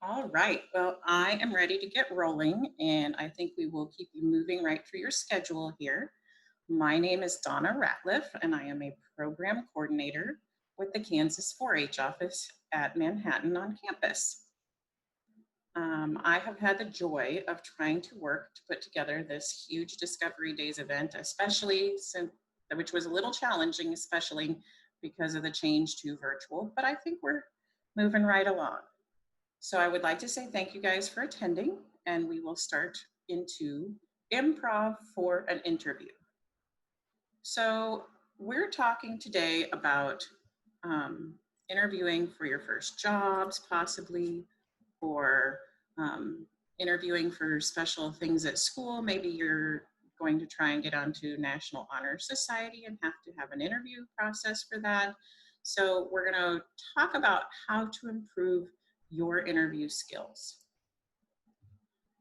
All right. Well, I am ready to get rolling, and I think we will keep you moving right through your schedule here. My name is Donna Ratliff, and I am a program coordinator with the Kansas 4 H office at Manhattan on campus. I have had the joy of trying to work to put together this huge Discovery Days event, especially since which was a little challenging, especially because of the change to virtual, but I think we're moving right along. So I would like to say thank you guys for attending, and we will start into improv for an interview. So we're talking today about um, interviewing for your first jobs, possibly, or um, interviewing for special things at school. Maybe you're going to try and get onto National Honor Society and have to have an interview process for that. So we're going to talk about how to improve your interview skills.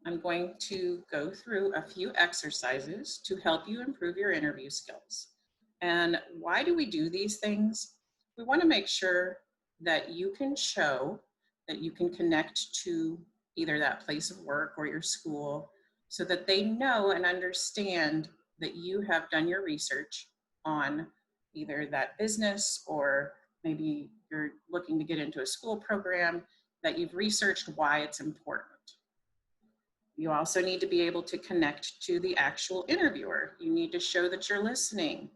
I'm going to go through a few exercises to help you improve your interview skills. And why do we do these things? We want to make sure that you can show that you can connect to either that place of work or your school so that they know and understand that you have done your research on either that business or maybe you're looking to get into a school program, that you've researched why it's important. You also need to be able to connect to the actual interviewer. You need to show that you're listening.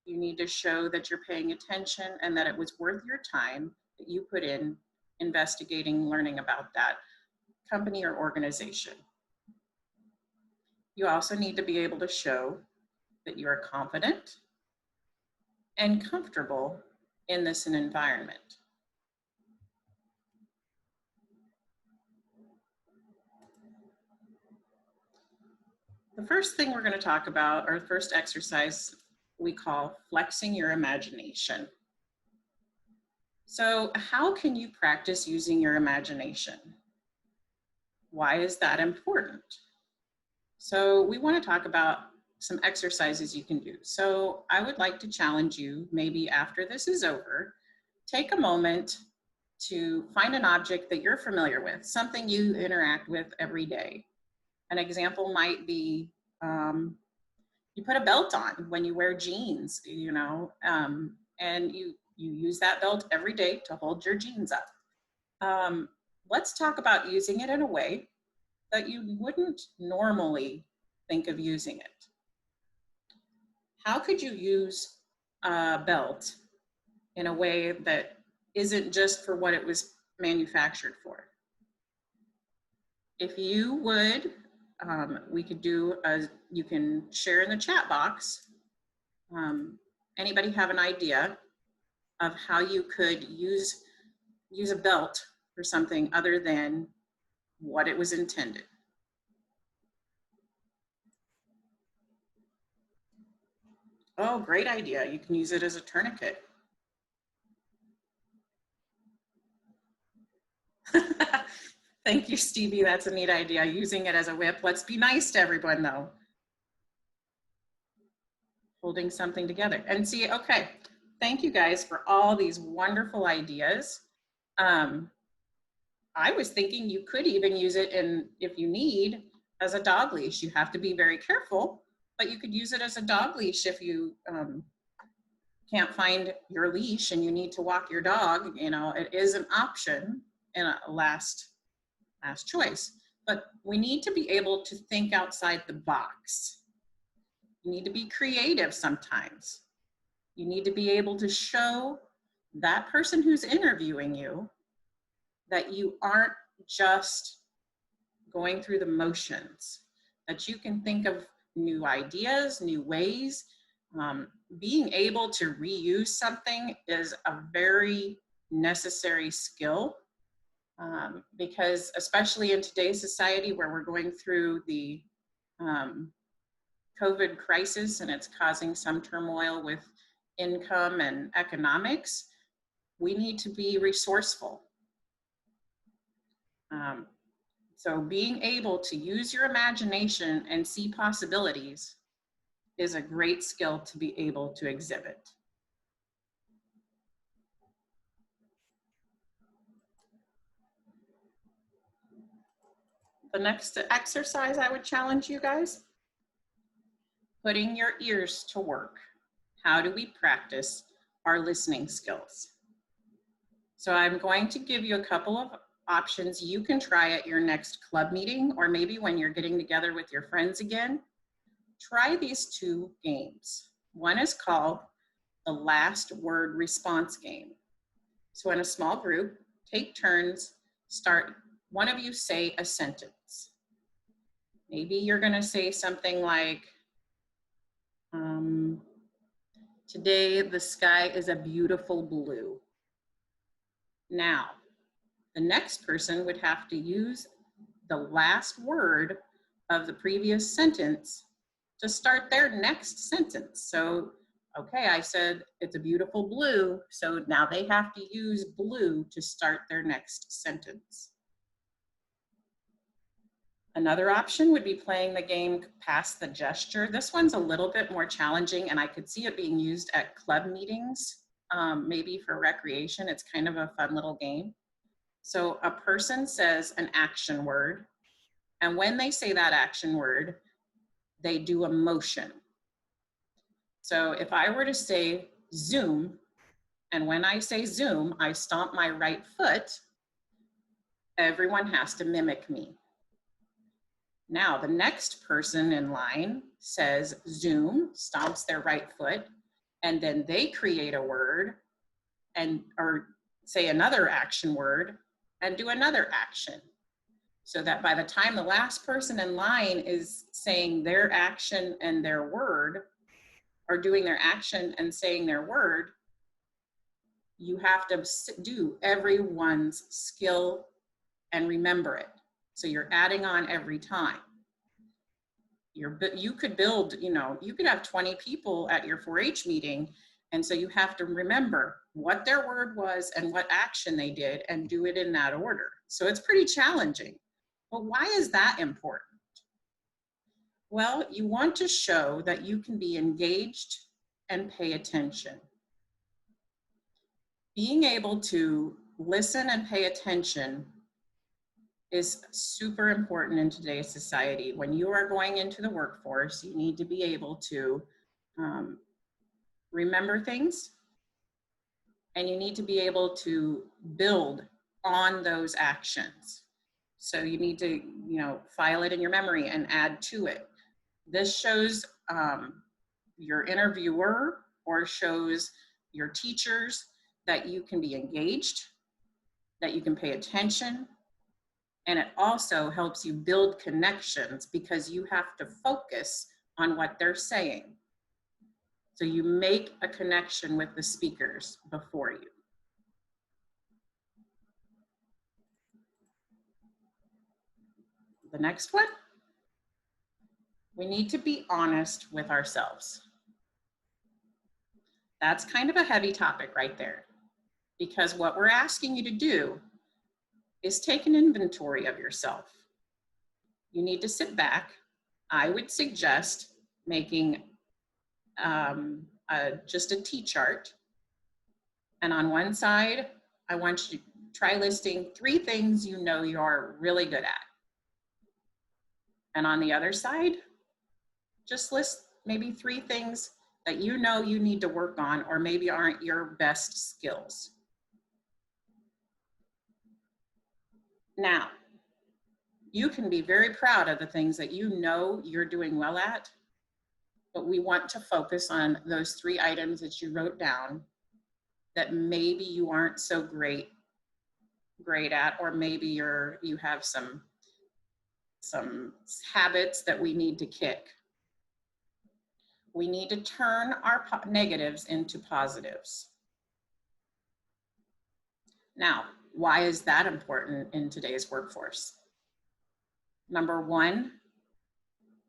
You need to show that you're paying attention and that it was worth your time that you put in investigating, learning about that company or organization. You also need to be able to show that you are confident and comfortable in this environment. The first thing we're going to talk about, our first exercise, we call flexing your imagination. So, how can you practice using your imagination? Why is that important? So, we want to talk about some exercises you can do. So, I would like to challenge you, maybe after this is over, take a moment to find an object that you're familiar with, something you interact with every day. An example might be you put a belt on when you wear jeans, and you use that belt every day to hold your jeans up. Let's talk about using it in a way that you wouldn't normally think of using it. How could you use a belt in a way that isn't just for what it was manufactured for? If you would, we could do you can share in the chat box. Anybody have an idea of how you could use a belt for something other than what it was intended? Oh, great idea. You can use it as a tourniquet. Thank you, Stevie. That's a neat idea, using it as a whip. Let's be nice to everyone, though. Holding something together. And see, okay, thank you guys for all these wonderful ideas. I was thinking you could even use it in, if you need, as a dog leash. You have to be very careful, but you could use it as a dog leash if you can't find your leash and you need to walk your dog. You know, it is an option and a last choice. But we need to be able to think outside the box. You need to be creative sometimes. You need to be able to show that person who's interviewing you that you aren't just going through the motions, that you can think of new ideas, new ways. Being able to reuse something is a very necessary skill because especially in today's society where we're going through the COVID crisis and it's causing some turmoil with income and economics, we need to be resourceful. So being able to use your imagination and see possibilities is a great skill to be able to exhibit. The next exercise I would challenge you guys, putting your ears to work. How do we practice our listening skills? So I'm going to give you a couple of options you can try at your next club meeting, or maybe when you're getting together with your friends again. Try these two games. One is called the last word response game. So in a small group, take turns, one of you say a sentence. Maybe you're gonna say something like, today the sky is a beautiful blue. Now, the next person would have to use the last word of the previous sentence to start their next sentence. So, okay, I said it's a beautiful blue, so now they have to use blue to start their next sentence. Another option would be playing the game Pass the Gesture. This one's a little bit more challenging, and I could see it being used at club meetings, maybe for recreation. It's kind of a fun little game. So a person says an action word, and when they say that action word, they do a motion. So if I were to say Zoom, and when I say Zoom, I stomp my right foot, everyone has to mimic me. Now, the next person in line says Zoom, stomps their right foot, and then they create a word or say another action word and do another action. So that by the time the last person in line is saying their action and their word, or doing their action and saying their word, you have to do everyone's skill and remember it. So you're adding on every time. You could build, you could have 20 people at your 4-H meeting, and so you have to remember what their word was and what action they did and do it in that order. So it's pretty challenging. But why is that important? Well, you want to show that you can be engaged and pay attention. Being able to listen and pay attention is super important in today's society. When you are going into the workforce, you need to be able to remember things, and you need to be able to build on those actions. So you need to, file it in your memory and add to it. This shows your interviewer or shows your teachers that you can be engaged, that you can pay attention, and it also helps you build connections because you have to focus on what they're saying. So you make a connection with the speakers before you. The next one, we need to be honest with ourselves. That's kind of a heavy topic right there, because what we're asking you to do is take an inventory of yourself. You need to sit back. I would suggest making just a T-chart. And on one side, I want you to try listing 3 things you know you're really good at. And on the other side, just list maybe 3 things that you know you need to work on or maybe aren't your best skills. Now, you can be very proud of the things that you know you're doing well at, but we want to focus on those 3 items that you wrote down that maybe you aren't so great at, or maybe you have some habits that we need to kick. We need to turn our negatives into positives. Now, why is that important in today's workforce? Number 1,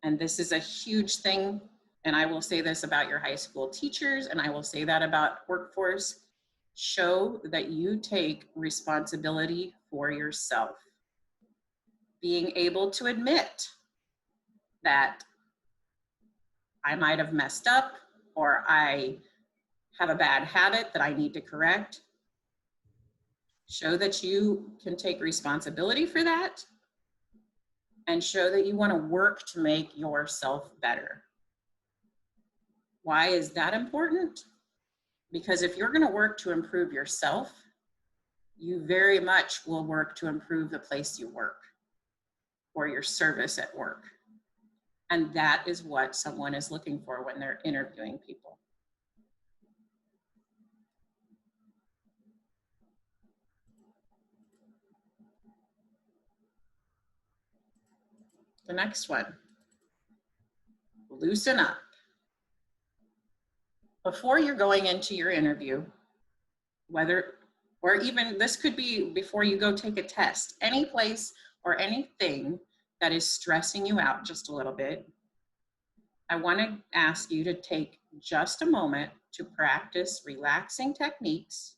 and this is a huge thing, and I will say this about your high school teachers, and I will say that about workforce, show that you take responsibility for yourself. Being able to admit that I might have messed up, or I have a bad habit that I need to correct. Show that you can take responsibility for that and show that you want to work to make yourself better. Why is that important? Because if you're going to work to improve yourself, you very much will work to improve the place you work or your service at work. And that is what someone is looking for when they're interviewing people. The next one, loosen up. Before you're going into your interview, or even this could be before you go take a test, any place or anything that is stressing you out just a little bit, I want to ask you to take just a moment to practice relaxing techniques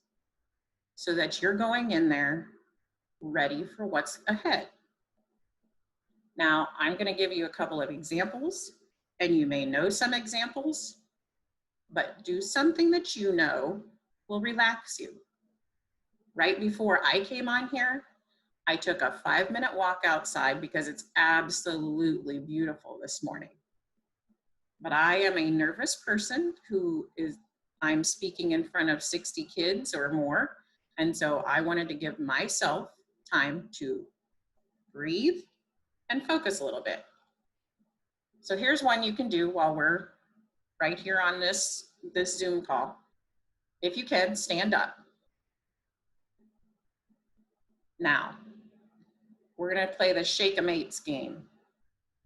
so that you're going in there ready for what's ahead. Now, I'm going to give you a couple of examples, and you may know some examples, but do something that you know will relax you. Right before I came on here, I took a 5-minute walk outside because it's absolutely beautiful this morning. But I am a nervous person I'm speaking in front of 60 kids or more. And so I wanted to give myself time to breathe and focus a little bit. So here's one you can do while we're right here on this Zoom call. If you can, stand up. Now, we're gonna play the Shake-a-Mates game.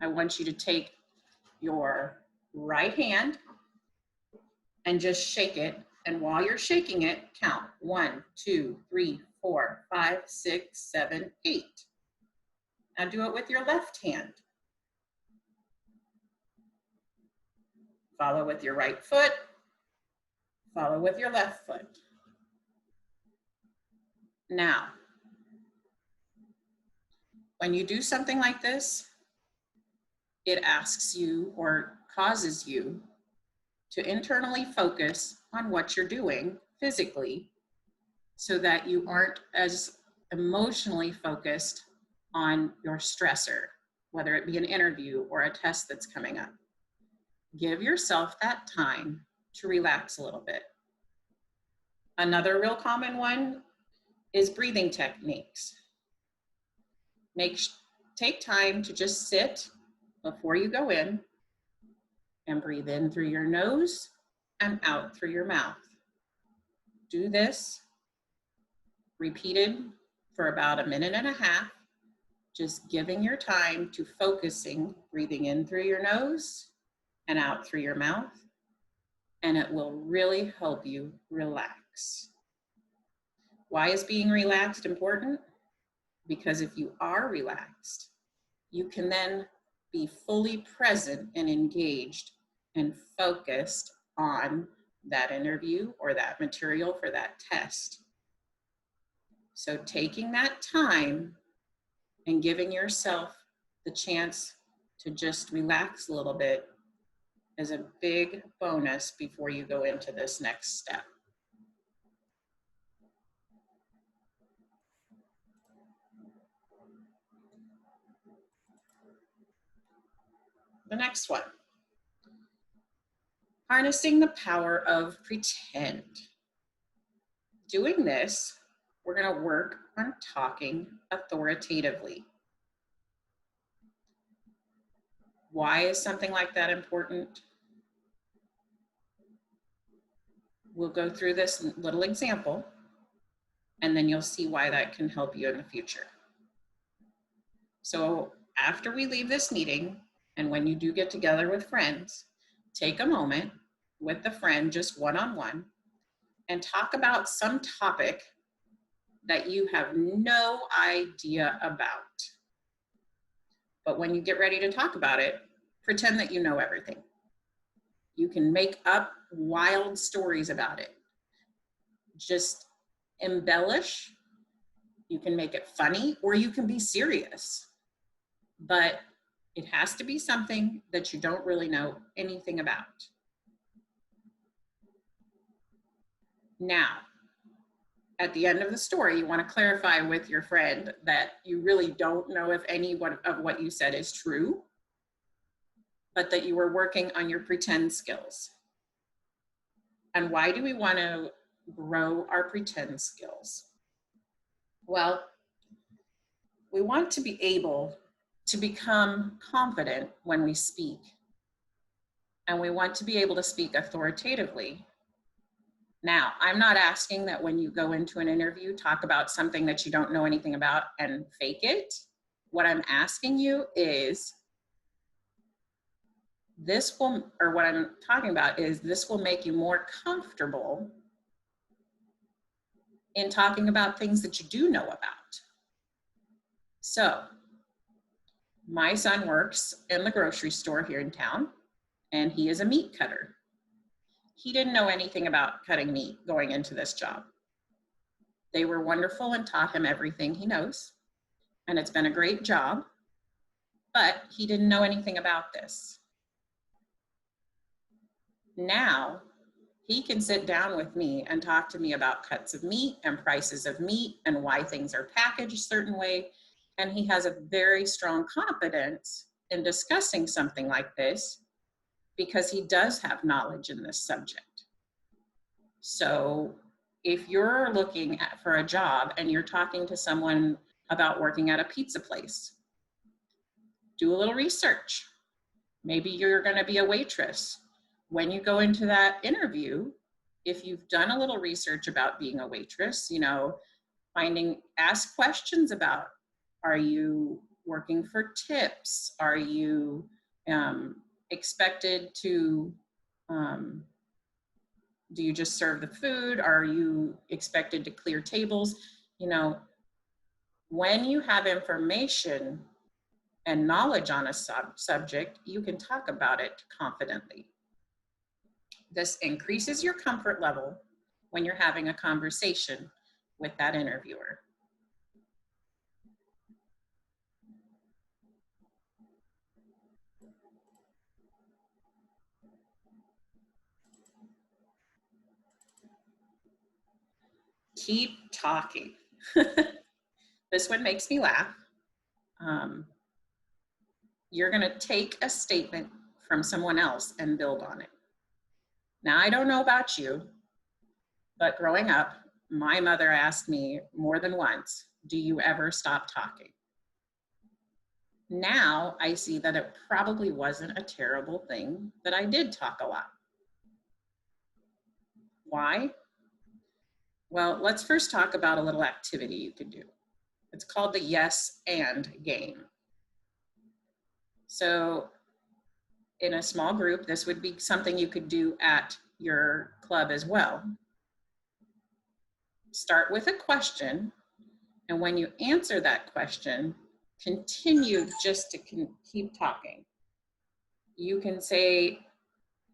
I want you to take your right hand and just shake it. And while you're shaking it, count 1, 2, 3, 4, 5, 6, 7, 8. Now do it with your left hand. Follow with your right foot. Follow with your left foot. Now, when you do something like this, it asks you or causes you to internally focus on what you're doing physically so that you aren't as emotionally focused on your stressor, whether it be an interview or a test that's coming up. Give yourself that time to relax a little bit. Another real common one is breathing techniques. Take time to just sit before you go in and breathe in through your nose and out through your mouth. Do this repeated for about 1.5 minutes, just giving your time to focusing, breathing in through your nose and out through your mouth, and it will really help you relax. Why is being relaxed important? Because if you are relaxed, you can then be fully present and engaged and focused on that interview or that material for that test. So taking that time and giving yourself the chance to just relax a little bit is a big bonus before you go into this next step. The next one, harnessing the power of pretend. Doing this, we're going to work on talking authoritatively. Why is something like that important? We'll go through this little example, and then you'll see why that can help you in the future. So after we leave this meeting, and when you do get together with friends, take a moment with the friend, just one-on-one, and talk about some topic that you have no idea about. But when you get ready to talk about it, pretend that you know everything. You can make up wild stories about it. Just embellish. You can make it funny, or you can be serious. But it has to be something that you don't really know anything about. Now, at the end of the story, you want to clarify with your friend that you really don't know if any of what you said is true, but that you were working on your pretend skills. And why do we want to grow our pretend skills? Well, we want to be able to become confident when we speak. And we want to be able to speak authoritatively. Now, I'm not asking that when you go into an interview, talk about something that you don't know anything about and fake it. What I'm asking you is what I'm talking about is this will make you more comfortable in talking about things that you do know about. So, my son works in the grocery store here in town, and he is a meat cutter. He didn't know anything about cutting meat going into this job. They were wonderful and taught him everything he knows, and it's been a great job, but he didn't know anything about this. Now, he can sit down with me and talk to me about cuts of meat and prices of meat and why things are packaged a certain way, and he has a very strong confidence in discussing something like this because he does have knowledge in this subject. So if you're looking for a job and you're talking to someone about working at a pizza place, do a little research. Maybe you're going to be a waitress. When you go into that interview, if you've done a little research about being a waitress, ask questions about, are you working for tips? Are you expected to, do you just serve the food? Are you expected to clear tables? When you have information and knowledge on a subject, you can talk about it confidently. This increases your comfort level when you're having a conversation with that interviewer. Keep talking. This one makes me laugh. You're going to take a statement from someone else and build on it. Now, I don't know about you, but growing up, my mother asked me more than once, do you ever stop talking? Now I see that it probably wasn't a terrible thing that I did talk a lot. Why? Well, let's first talk about a little activity you could do. It's called the yes and game. So in a small group, this would be something you could do at your club as well. Start with a question, and when you answer that question, continue just to keep talking. You can say,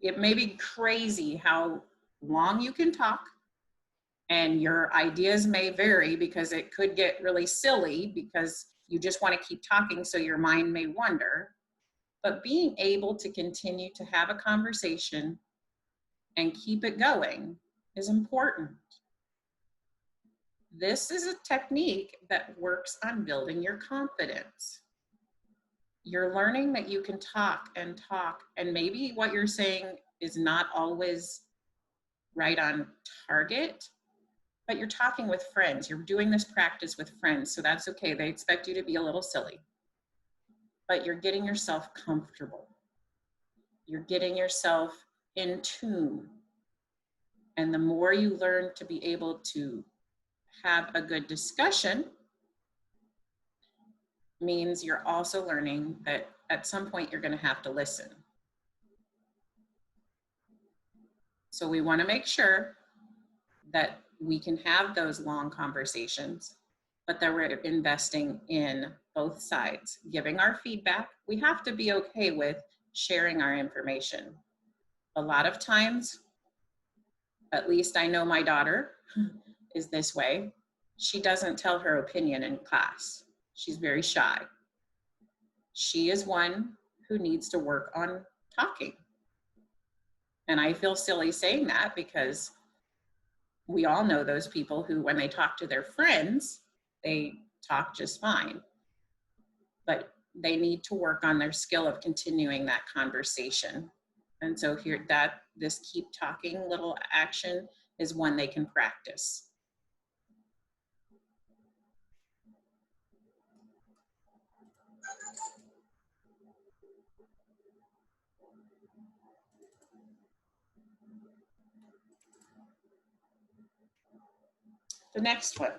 it may be crazy how long you can talk, and your ideas may vary because it could get really silly because you just want to keep talking, so your mind may wander. But being able to continue to have a conversation and keep it going is important. This is a technique that works on building your confidence. You're learning that you can talk, and maybe what you're saying is not always right on target, but you're talking with friends. You're doing this practice with friends, so that's okay. They expect you to be a little silly, but you're getting yourself comfortable. You're getting yourself in tune. And the more you learn to be able to have a good discussion, means you're also learning that at some point you're going to have to listen. So we want to make sure that we can have those long conversations, but that we're investing in both sides, giving our feedback. We have to be okay with sharing our information. A lot of times, at least I know my daughter is this way. She doesn't tell her opinion in class. She's very shy. She is one who needs to work on talking. And I feel silly saying that because we all know those people who, when they talk to their friends, they talk just fine. But they need to work on their skill of continuing that conversation. And so here, this keep talking little action is one they can practice. The next one,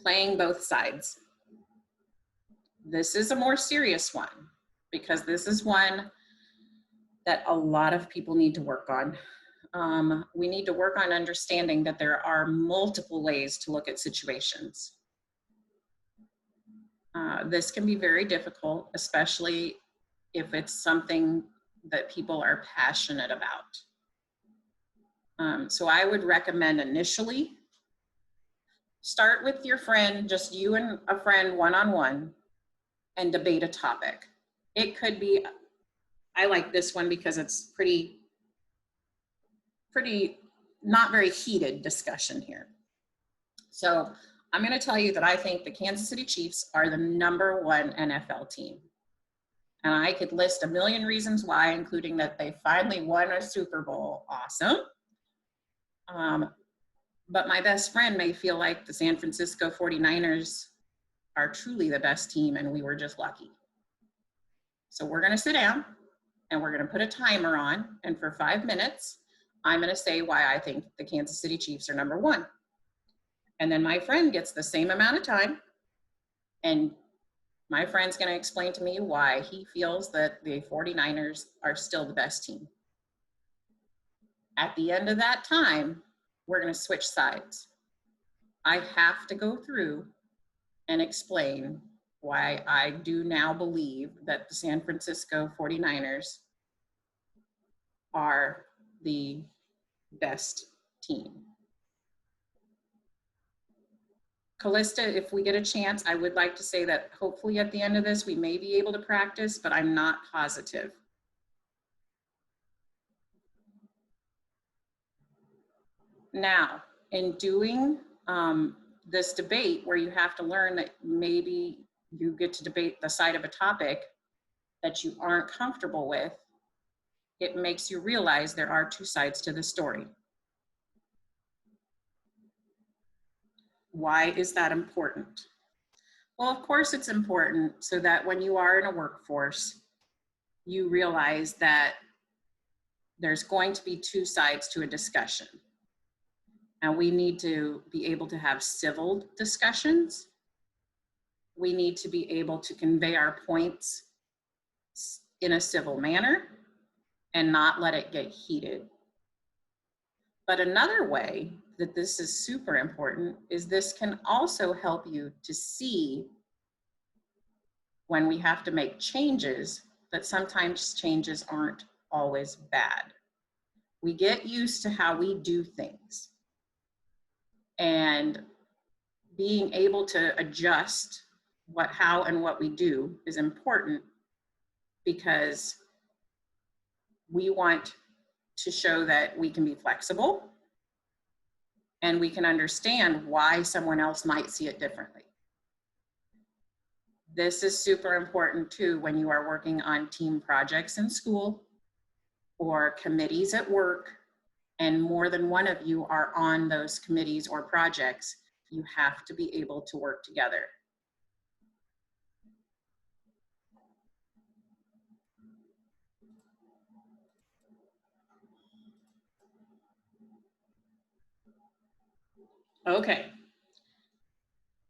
playing both sides. This is a more serious one because this is one that a lot of people need to work on. We need to work on understanding that there are multiple ways to look at situations. This can be very difficult, especially if it's something that people are passionate about. So I would recommend initially start with your friend, just you and a friend one-on-one, and debate a topic. It could be, I like this one because it's pretty not very heated discussion here. So I'm going to tell you that I think the Kansas City Chiefs are the #1 NFL team. And I could list a million reasons why, including that they finally won a Super Bowl. Awesome. But my best friend may feel like the San Francisco 49ers are truly the best team and we were just lucky. So we're going to sit down and we're going to put a timer on. And for 5 minutes, I'm going to say why I think the Kansas City Chiefs are #1. And then my friend gets the same amount of time. And my friend's going to explain to me why he feels that the 49ers are still the best team. At the end of that time, we're going to switch sides. I have to go through and explain why I do now believe that the San Francisco 49ers are the best team. Callista, if we get a chance, I would like to say that hopefully at the end of this, we may be able to practice, but I'm not positive. Now, in doing this debate where you have to learn that maybe you get to debate the side of a topic that you aren't comfortable with, it makes you realize there are 2 sides to the story. Why is that important? Well, of course it's important so that when you are in a workforce, you realize that there's going to be 2 sides to a discussion. And we need to be able to have civil discussions. We need to be able to convey our points in a civil manner and not let it get heated. But another way that this is super important is this can also help you to see when we have to make changes that sometimes changes aren't always bad. We get used to how we do things. And being able to adjust how and what we do is important because we want to show that we can be flexible and we can understand why someone else might see it differently. This is super important too when you are working on team projects in school or committees at work, and more than one of you are on those committees or projects. You have to be able to work together. Okay.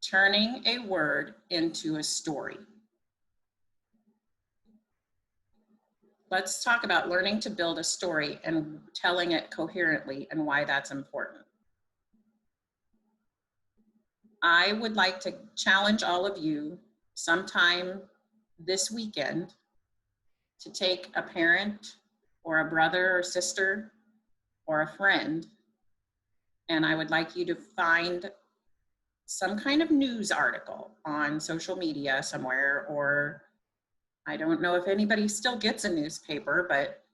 Turning a word into a story. Let's talk about learning to build a story and telling it coherently and why that's important. I would like to challenge all of you sometime this weekend to take a parent or a brother or sister or a friend, and I would like you to find some kind of news article on social media somewhere, or I don't know if anybody still gets a newspaper, but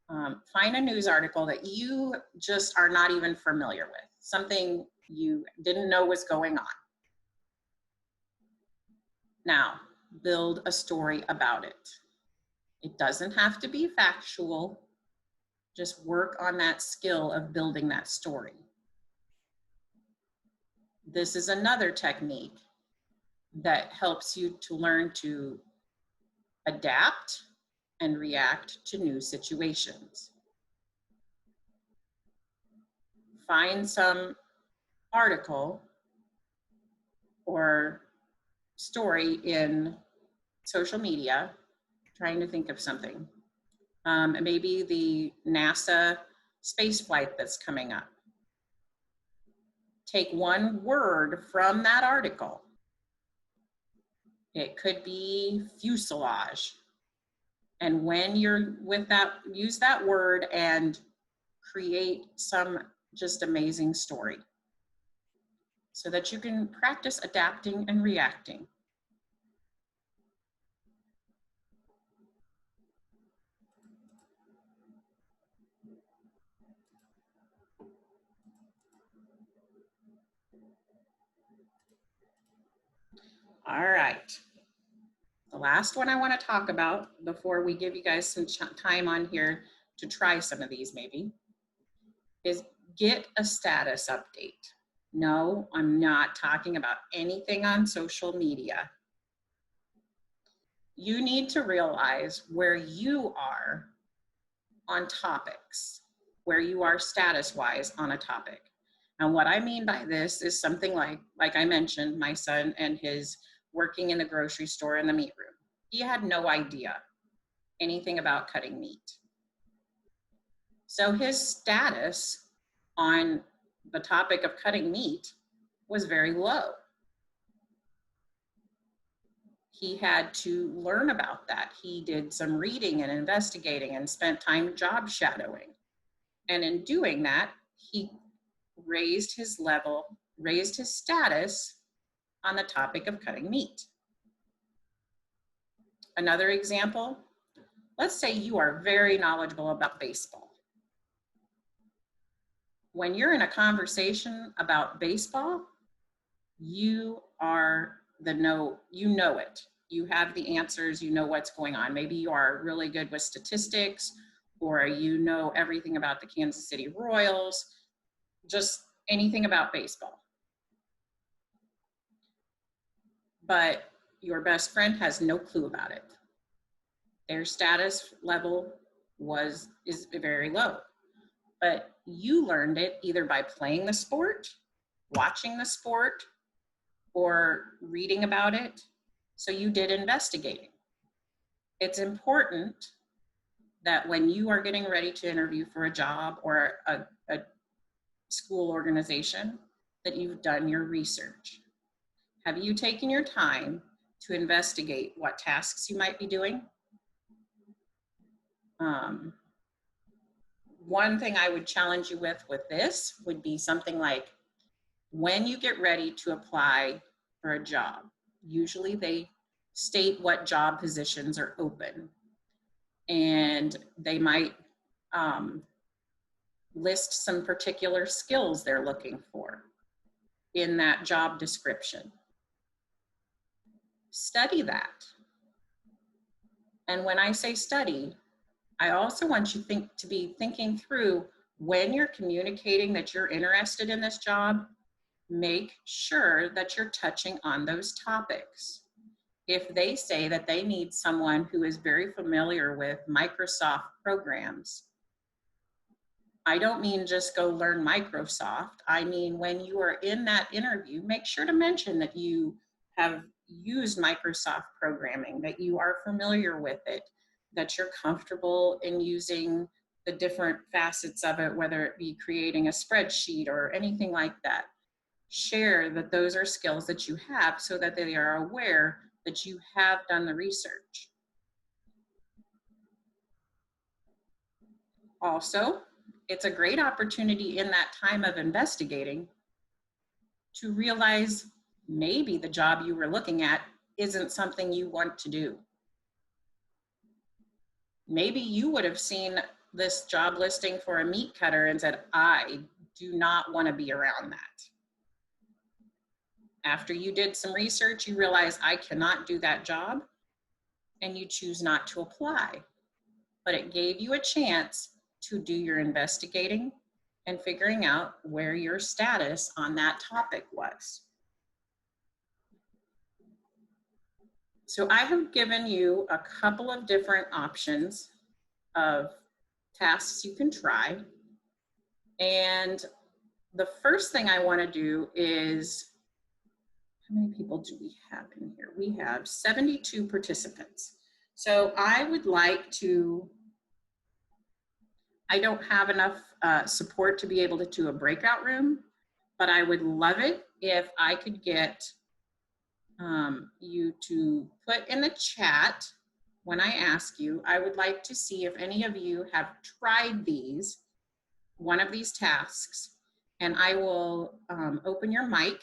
Find a news article that you just are not even familiar with, something you didn't know was going on. Now, build a story about it. It doesn't have to be factual. Just work on that skill of building that story. This is another technique that helps you to learn to adapt and react to new situations. Find some article or story in social media, trying to think of something. Maybe the NASA space flight that's coming up. Take one word from that article. It could be fuselage. And when you're with that, use that word and create some just amazing story so that you can practice adapting and reacting. All right. The last one I want to talk about before we give you guys some time on here to try some of these maybe is get a status update. No, I'm not talking about anything on social media. You need to realize where you are on topics, where you are status-wise on a topic. And what I mean by this is something like I mentioned, my son and his working in the grocery store in the meat room. He had no idea anything about cutting meat. So his status on the topic of cutting meat was very low. He had to learn about that. He did some reading and investigating and spent time job shadowing. And in doing that, he raised his level, raised his status on the topic of cutting meat. Another example, let's say you are very knowledgeable about baseball. When you're in a conversation about baseball, you are you know it. You have the answers, you know what's going on. Maybe you are really good with statistics, or you know everything about the Kansas City Royals, just anything about baseball. But your best friend has no clue about it. Their status level is very low. But you learned it either by playing the sport, watching the sport, or reading about it. So you did investigating. It's important that when you are getting ready to interview for a job or a school organization, that you've done your research. Have you taken your time to investigate what tasks you might be doing? One thing I would challenge you with this would be something like, when you get ready to apply for a job, usually they state what job positions are open, and they might list some particular skills they're looking for in that job description. Study that. And when I say study, I also want you to be thinking through, when you're communicating that you're interested in this job, make sure that you're touching on those topics. If they say that they need someone who is very familiar with Microsoft programs, I don't mean just go learn Microsoft. I mean, when you are in that interview, make sure to mention that you have used Microsoft programming, that you are familiar with it, that you're comfortable in using the different facets of it, whether it be creating a spreadsheet or anything like that. Share that those are skills that you have so that they are aware that you have done the research. Also, it's a great opportunity in that time of investigating to realize maybe the job you were looking at isn't something you want to do. Maybe you would have seen this job listing for a meat cutter and said, I do not want to be around that. After you did some research, you realize I cannot do that job, and you choose not to apply. But it gave you a chance to do your investigating and figuring out where your status on that topic was. So I have given you a couple of different options of tasks you can try. And the first thing I want to do is, how many people do we have in here? We have 72 participants. So I would like to, I don't have enough support to be able to do a breakout room, but I would love it if I could get you to put in the chat when I ask you. I would like to see if any of you have tried one of these tasks, and I will open your mic.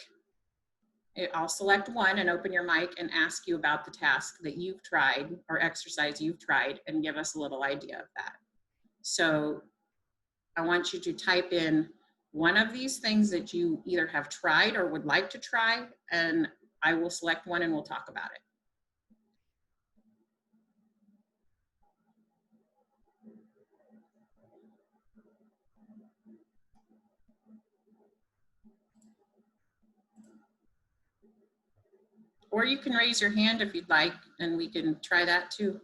I'll select one and open your mic and ask you about the task that you've tried or exercise you've tried, and give us a little idea of that. So I want you to type in one of these things that you either have tried or would like to try, and I will select one and we'll talk about it. Or you can raise your hand if you'd like, and we can try that too.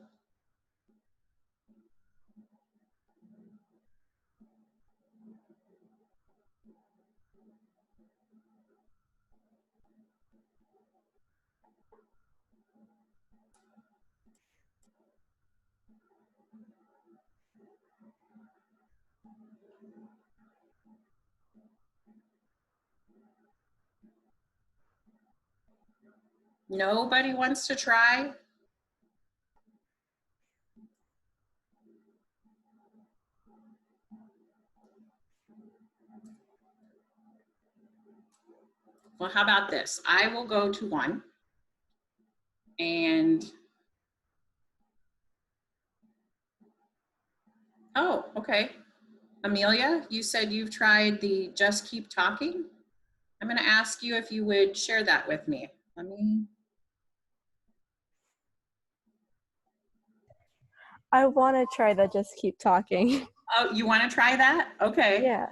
Nobody wants to try? Well, how about this? I will go to one. And, oh, okay. Amelia, you said you've tried the Just Keep Talking. I'm going to ask you if you would share that with me. I want to try that. Just keep talking. Oh, you want to try that? Okay. Yeah.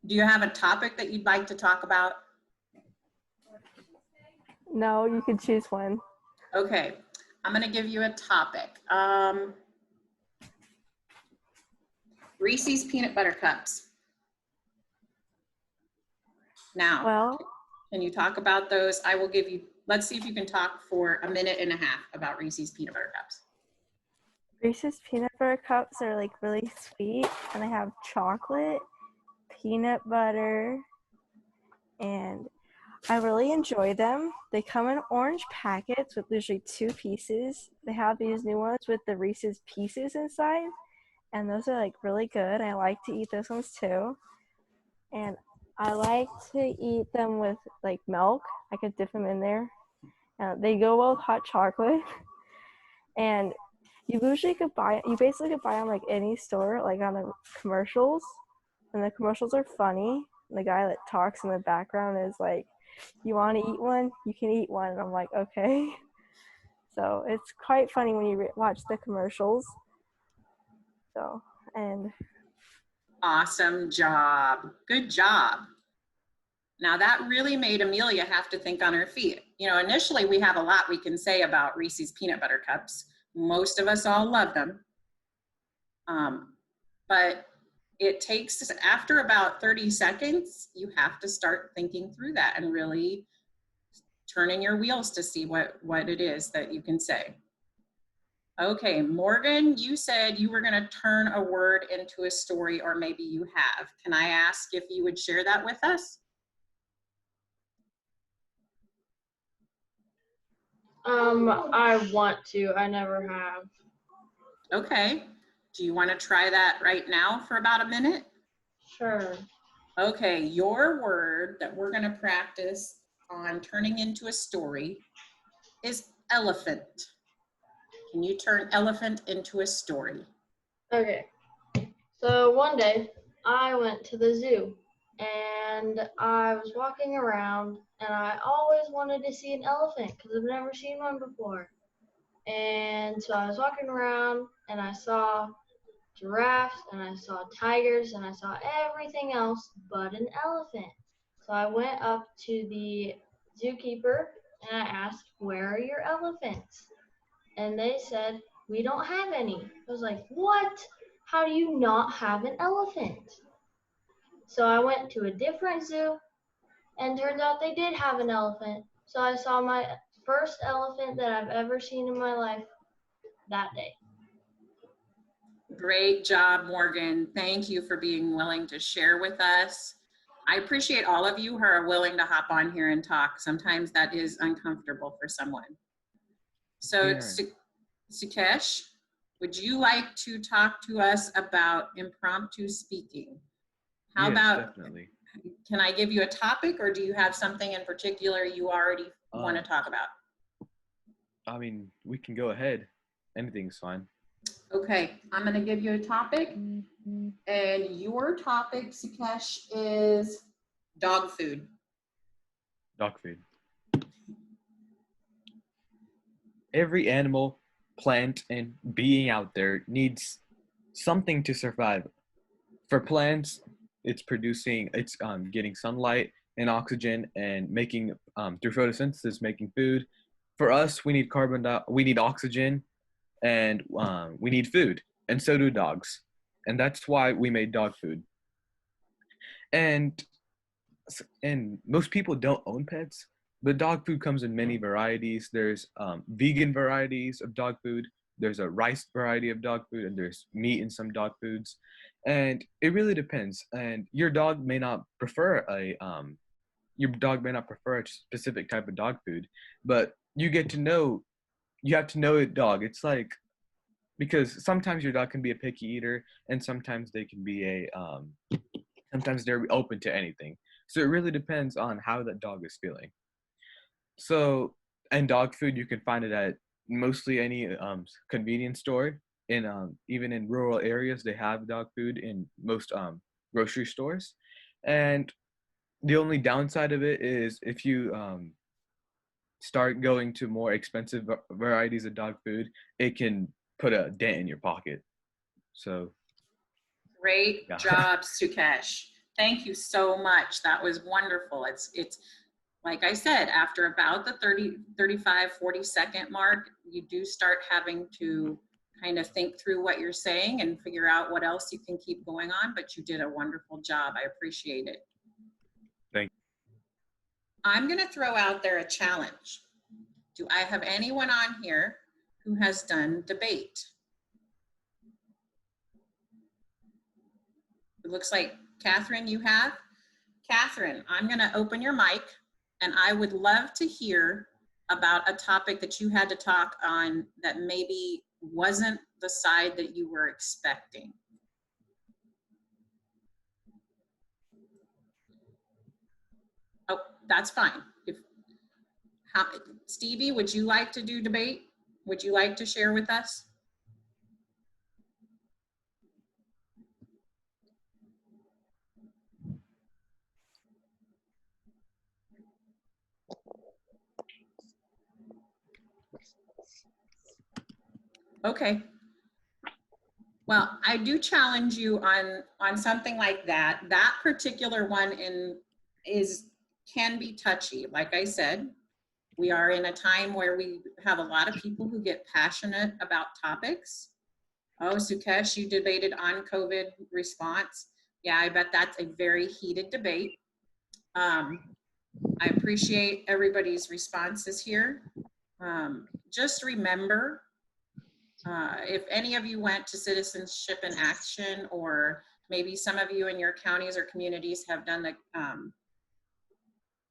Do you have a topic that you'd like to talk about? No, you can choose one. Okay. I'm going to give you a topic. Reese's peanut butter cups. Now, well, can you talk about those? I will give you, let's see if you can talk for a minute and a half about Reese's peanut butter cups. Reese's peanut butter cups are like really sweet, and they have chocolate, peanut butter, and I really enjoy them. They come in orange packets with usually 2 pieces. They have these new ones with the Reese's Pieces inside, and those are like really good. I like to eat those ones too. And I like to eat them with like milk. I could dip them in there. They go well with hot chocolate. And you basically could buy them like any store, like on the commercials. And the commercials are funny. And the guy that talks in the background is like, you want to eat one? You can eat one. And I'm like, okay. So it's quite funny when you watch the commercials. So, and awesome job. Good job. Now that really made Amelia have to think on her feet. You know, initially we have a lot we can say about Reese's peanut butter cups. Most of us all love them. But it takes, after about 30 seconds, you have to start thinking through that and really turning your wheels to see what it is that you can say. Okay, Morgan, you said you were going to turn a word into a story, or maybe you have. Can I ask if you would share that with us? I want to. I never have. Okay. Do you want to try that right now for about a minute? Sure. Okay, your word that we're going to practice on turning into a story is elephant. Can you turn elephant into a story? Okay. So one day I went to the zoo and I was walking around and I always wanted to see an elephant because I've never seen one before. And so I was walking around and I saw giraffes and I saw tigers and I saw everything else but an elephant. So I went up to the zookeeper and I asked, "Where are your elephants?" And they said, "We don't have any." I was like, "What? How do you not have an elephant?" So I went to a different zoo and turns out they did have an elephant. So I saw my first elephant that I've ever seen in my life that day. Great job, Morgan. Thank you for being willing to share with us. I appreciate all of you who are willing to hop on here and talk. Sometimes that is uncomfortable for someone. So, Sukesh, would you like to talk to us about impromptu speaking? How Yes, about, definitely. can I give you a topic, or do you have something in particular you already want to talk about? I mean, we can go ahead. Anything's fine. Okay, I'm going to give you a topic, and your topic, Sukesh, is dog food. Dog food. Every animal, plant, and being out there needs something to survive. For plants, it's getting sunlight and oxygen and making through photosynthesis making food. For us, we need oxygen and we need food, and so do dogs, and that's why we made dog food. And most people don't own pets, but dog food comes in many varieties. There's vegan varieties of dog food. There's a rice variety of dog food, and there's meat in some dog foods, and it really depends. And your dog may not prefer a specific type of dog food, but you have to know a dog. It's like, because sometimes your dog can be a picky eater, and sometimes they can be sometimes they're open to anything. So it really depends on how that dog is feeling. So, and dog food, you can find it at mostly any convenience store. Even in rural areas, they have dog food in most grocery stores. And the only downside of it is if you start going to more expensive varieties of dog food, it can put a dent in your pocket. So Great yeah. job, Sukesh. Thank you so much. That was wonderful. It's like I said, after about the 30, 35, 40-second mark, you do start having to kind of think through what you're saying and figure out what else you can keep going on, but you did a wonderful job. I appreciate it. Thank you. I'm going to throw out there a challenge. Do I have anyone on here who has done debate? It looks like Catherine, you have. Catherine, I'm going to open your mic, and I would love to hear about a topic that you had to talk on that maybe wasn't the side that you were expecting. Oh, that's fine. Stevie, would you like to do debate? Would you like to share with us? Okay. Well, I do challenge you on something like that. That particular one can be touchy. Like I said, we are in a time where we have a lot of people who get passionate about topics. Oh, Sukesh, you debated on COVID response. Yeah, I bet that's a very heated debate. I appreciate everybody's responses here. Just remember, if any of you went to Citizenship in Action, or maybe some of you in your counties or communities have done the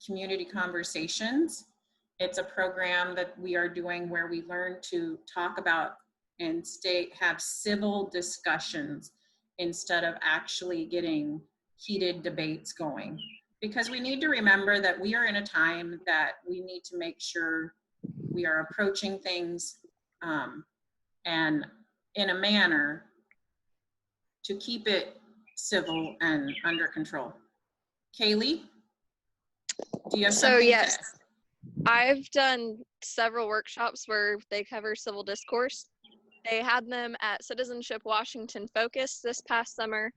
community conversations. It's a program that we are doing where we learn to talk about and have civil discussions instead of actually getting heated debates going. Because we need to remember that we are in a time that we need to make sure we are approaching things and in a manner to keep it civil and under control. Kaylee, do you have So something yes, to I've done several workshops where they cover civil discourse. They had them at Citizenship Washington Focus this past summer.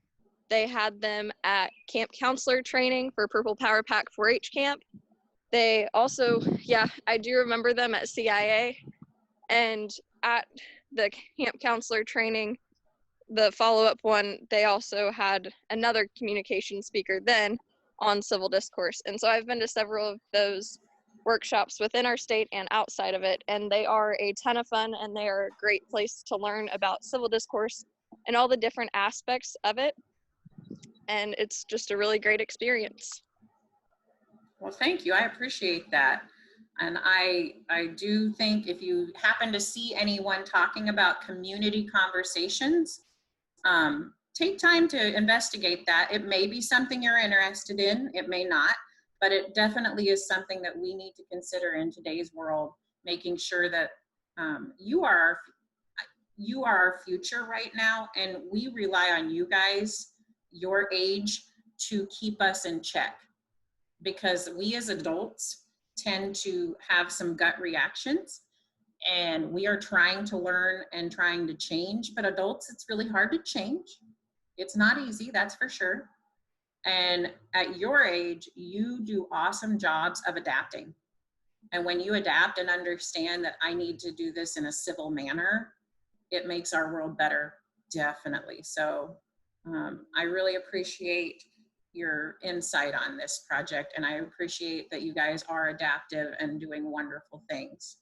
They had them at camp counselor training for Purple Power Pack 4-H camp. They also, yeah, I do remember them at CIA. And at the camp counselor training, the follow-up one, they also had another communication speaker then on civil discourse. And so I've been to several of those workshops within our state and outside of it, and they are a ton of fun, and they are a great place to learn about civil discourse and all the different aspects of it. And it's just a really great experience. Well, thank you. I appreciate that. And I do think if you happen to see anyone talking about community conversations, take time to investigate that. It may be something you're interested in, it may not, but it definitely is something that we need to consider in today's world, making sure that you are our future right now, and we rely on you guys, your age, to keep us in check, because we as adults tend to have some gut reactions, and we are trying to learn and trying to change. But adults, it's really hard to change. It's not easy, that's for sure. And at your age, you do awesome jobs of adapting. And when you adapt and understand that I need to do this in a civil manner, it makes our world better, definitely. So I really appreciate your insight on this project, and I appreciate that you guys are adaptive and doing wonderful things.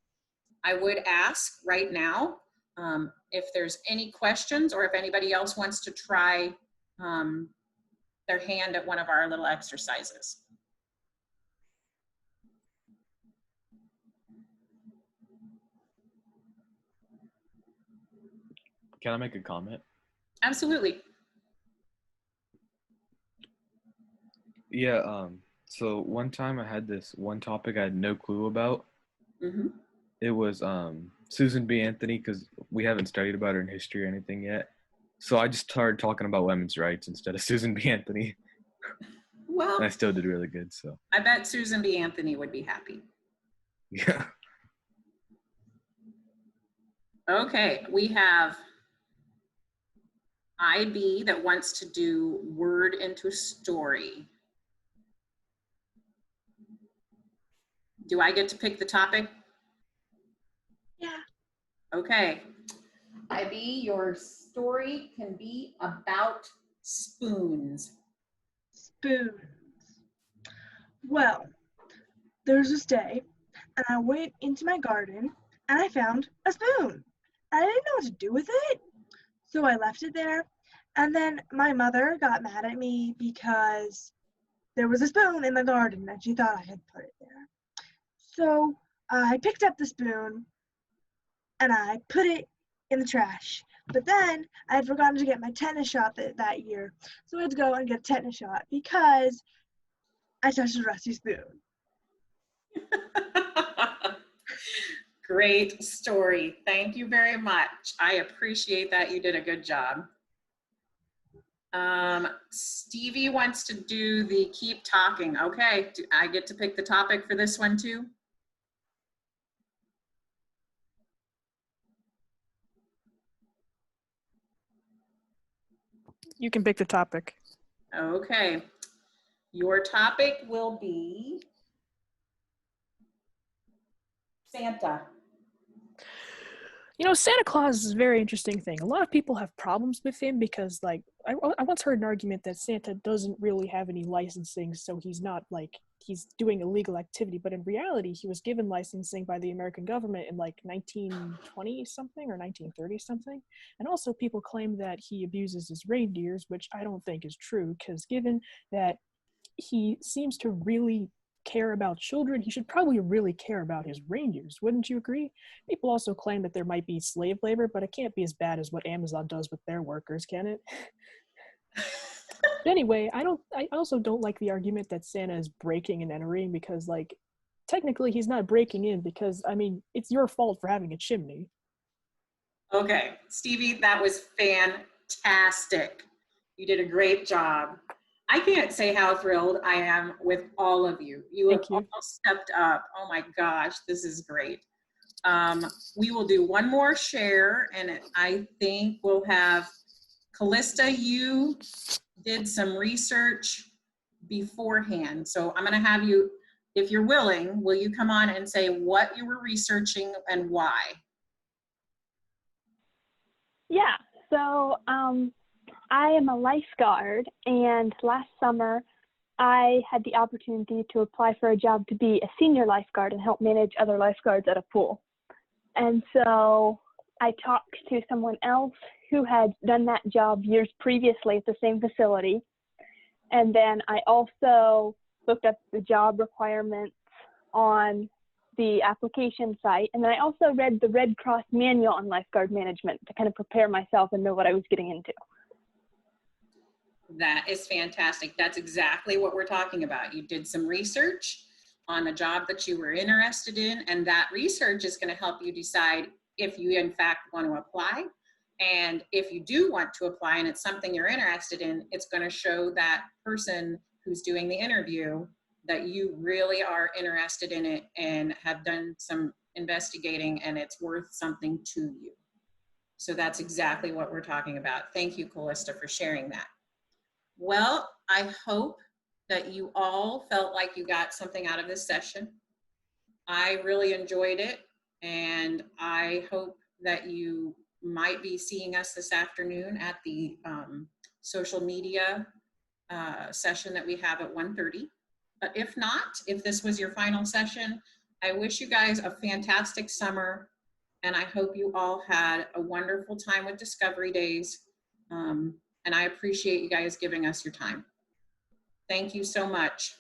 I would ask right now if there's any questions, or if anybody else wants to try their hand at one of our little exercises. Can I make a comment? Absolutely. Yeah, so one time I had this one topic I had no clue about. Mm-hmm. It was Susan B. Anthony, because we haven't studied about her in history or anything yet. So I just started talking about women's rights instead of Susan B. Anthony. Well, And I still did really good, so. I bet Susan B. Anthony would be happy. Yeah. Okay, we have IB that wants to do word into story. Do I get to pick the topic? Yeah. Okay. IB, your story can be about spoons. Spoons. Well, there was this day, and I went into my garden, and I found a spoon. I didn't know what to do with it, so I left it there. And then my mother got mad at me because there was a spoon in the garden, and she thought I had put it there. So I picked up the spoon, and I put it in the trash. But then I had forgotten to get my tetanus shot that year, so I had to go and get a tetanus shot because I touched a rusty spoon. Great story. Thank you very much. I appreciate that. You did a good job. Stevie wants to do the keep talking. Okay, do I get to pick the topic for this one too? You can pick the topic. Okay. Your topic will be Santa. You know, Santa Claus is a very interesting thing. A lot of people have problems with him because, like, I once heard an argument that Santa doesn't really have any licensing, so he's not, like, he's doing illegal activity. But in reality, he was given licensing by the American government in, like, 1920-something or 1930-something. And also people claim that he abuses his reindeers, which I don't think is true, because given that he seems to really care about children, he should probably really care about his reindeers. Wouldn't you agree? People also claim that there might be slave labor, but it can't be as bad as what Amazon does with their workers, can it? But anyway, I also don't like the argument that Santa is breaking and entering, because, like, technically he's not breaking in, because, I mean, it's your fault for having a chimney. Okay, Stevie, that was fantastic. You did a great job. I can't say how thrilled I am with all of you. You have Thank you. all stepped up. Oh my gosh, this is great. We will do one more share, and I think we'll have Callista, you did some research beforehand. So I'm going to have you, if you're willing, will you come on and say what you were researching and why? Yeah, so I am a lifeguard, and last summer I had the opportunity to apply for a job to be a senior lifeguard and help manage other lifeguards at a pool. And so I talked to someone else who had done that job years previously at the same facility. And then I also looked up the job requirements on the application site. And then I also read the Red Cross manual on lifeguard management to kind of prepare myself and know what I was getting into. That is fantastic. That's exactly what we're talking about. You did some research on a job that you were interested in, and that research is going to help you decide if you in fact want to apply. And if you do want to apply and it's something you're interested in, it's going to show that person who's doing the interview that you really are interested in it and have done some investigating and it's worth something to you. So that's exactly what we're talking about. Thank you, Callista, for sharing that. Well, I hope that you all felt like you got something out of this session. I really enjoyed it, and I hope that you might be seeing us this afternoon at the social media session that we have at 1:30. But if not, if this was your final session, I wish you guys a fantastic summer, and I hope you all had a wonderful time with Discovery Days. And I appreciate you guys giving us your time. Thank you so much.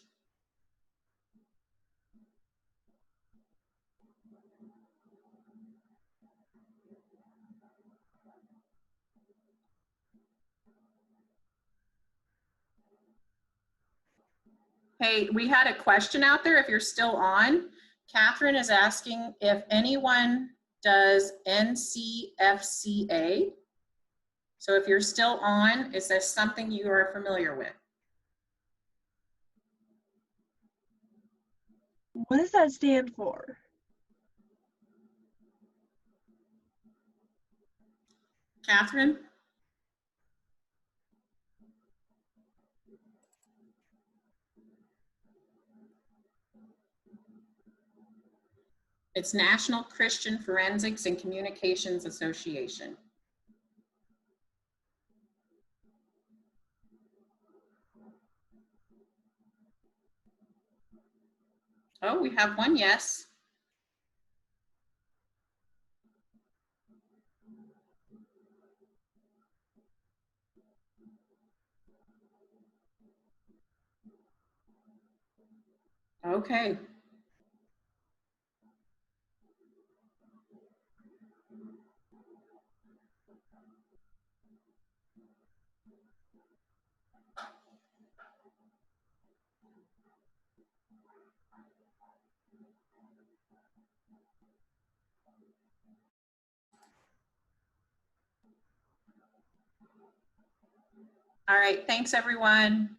Hey, we had a question out there. If you're still on, Catherine is asking if anyone does NCFCA. So if you're still on, is this something you are familiar with? What does that stand for? Catherine? It's National Christian Forensics and Communications Association. Oh, we have one yes. Okay. All right, thanks everyone.